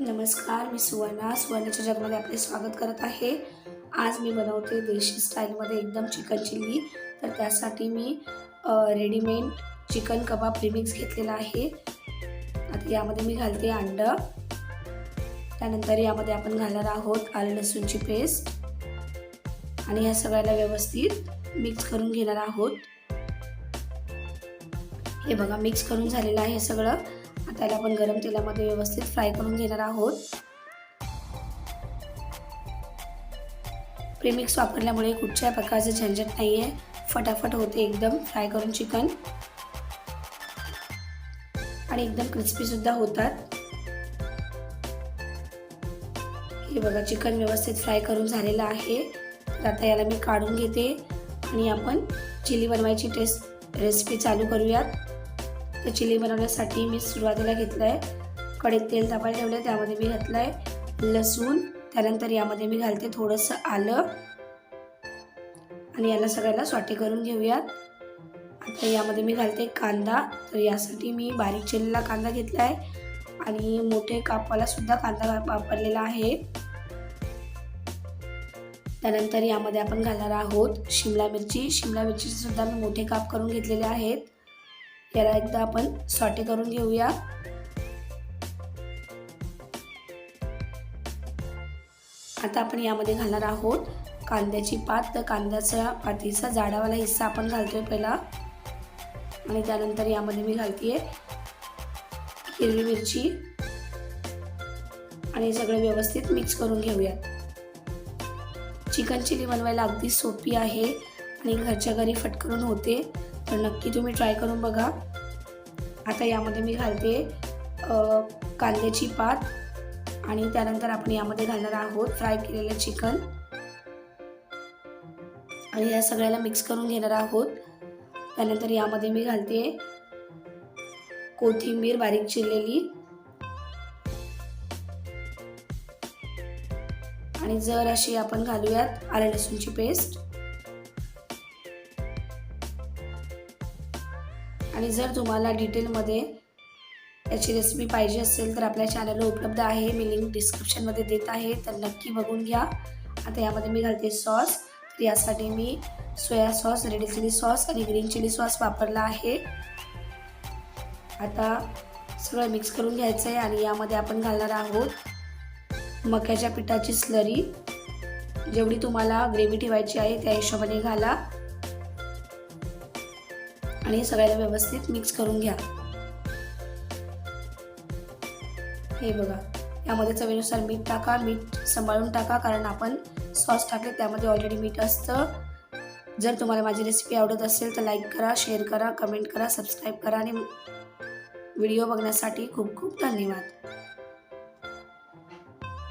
नमस्कार, मी सुवर्णाच्या जगमध्ये आपले स्वागत करत आहे। आज मी बनवते देशी स्टाईलमध्ये एकदम चिकन चिल्ली। तर त्यासाठी मी रेडीमेड चिकन कबाब प्रीमिक्स घेतलेला आहे। आता यामध्ये मी घालते अंडा, त्यानंतर यामध्ये आपण घालणार आहोत आलं लसूणची पेस्ट आणि या सगळ्याला व्यवस्थित मिक्स करून घेणार आहोत। हे बघा, मिक्स करून झालेलं आहे सगळं। आता याला आपण गरम तेलामध्ये व्यवस्थित फ्राय करून घेणार आहोत। प्रीमिक्स वापरल्यामुळे कुठच्याही प्रकारचे झंझट नाहीये, फटाफट होते एकदम फ्राय करून चिकन आणि एकदम क्रिस्पी सुद्धा होतात। हे बघा, चिकन व्यवस्थित फ्राय करून झालेलं आहे। तर आता याला मी काढून घेते आणि आपण चिली बनवायची रेसिपी चालू करूयात। तर चिली बनवण्यासाठी मी सुरुवातीला घेतलंय कढईत तेल तापायला ठेवलंय, त्यामध्ये मी घातलंय लसूण, त्यानंतर यामध्ये मी घालते थोडंसं आलं आणि याला सगळ्याला सॉटे करून घेऊयात। आता यामध्ये मी घालते कांदा। तर यासाठी मी बारीक चिरलेला कांदा घेतलाय आणि मोठे कापवाला सुद्धा कांदा वापरलेला आहे। त्यानंतर यामध्ये आपण घालणार आहोत शिमला मिरचीचे सुद्धा मी मोठे काप करून घेतलेले आहेत। याला एकदा आपण सॉटे करून घेऊया। आता आपण यामध्ये घालणार आहोत कांद्याची पात। तर कांद्याच्या पातीचा जाडावाला हिस्सा आपण घालतोय पहिला आणि त्यानंतर यामध्ये मी घालतेय हिरवी मिरची आणि सगळे व्यवस्थित मिक्स करून घेऊयात। चिकन चिली बनवायला अगदी सोपी आहे आणि घरच्या घरी फटकरून होते, तर नक्की तुम्ही ट्राय करून बघा। आता यामध्ये मी घालते कांद्याची पात आणि त्यानंतर आपण यामध्ये घालणार आहोत फ्राय केलेले चिकन आणि या सगळ्याला मिक्स करून घेणार आहोत। त्यानंतर यामध्ये मी घालते कोथिंबीर बारीक चिरलेली आणि जर अशी आपण घालूयात आलं लसूणची पेस्ट। आणि जर तुम्हाला डिटेलमध्ये याची रेसिपी पाहिजे असेल तर आपल्या चॅनलवर उपलब्ध आहे, मी लिंक डिस्क्रिप्शनमध्ये देत आहे, तर नक्की बघून घ्या। आता यामध्ये मी घालते सॉस। तर यासाठी मी soya sauce, red chilli sauce आणि ग्रीन चिली सॉस वापरला आहे। आता सगळं मिक्स करून घ्यायचं आहे आणि यामध्ये आपण घालणार आहोत मक्याच्या पिठाची स्लरी। जेवढी तुम्हाला ग्रेव्ही ठेवायची आहे त्या हिशोबाने घाला आणि सगळ्याला व्यवस्थित मिक्स करून घ्या। हे बघा, यामध्ये चवीनुसार मीठ टाका, मीठ सांभाळून टाका कारण आपण सॉस टाकले त्यामध्ये ऑलरेडी मीठ असतं। जर तुम्हाला माझी रेसिपी आवडत असेल तर लाईक करा, शेअर करा, कमेंट करा, सबस्क्राईब करा आणि व्हिडिओ बघण्यासाठी खूप खूप धन्यवाद।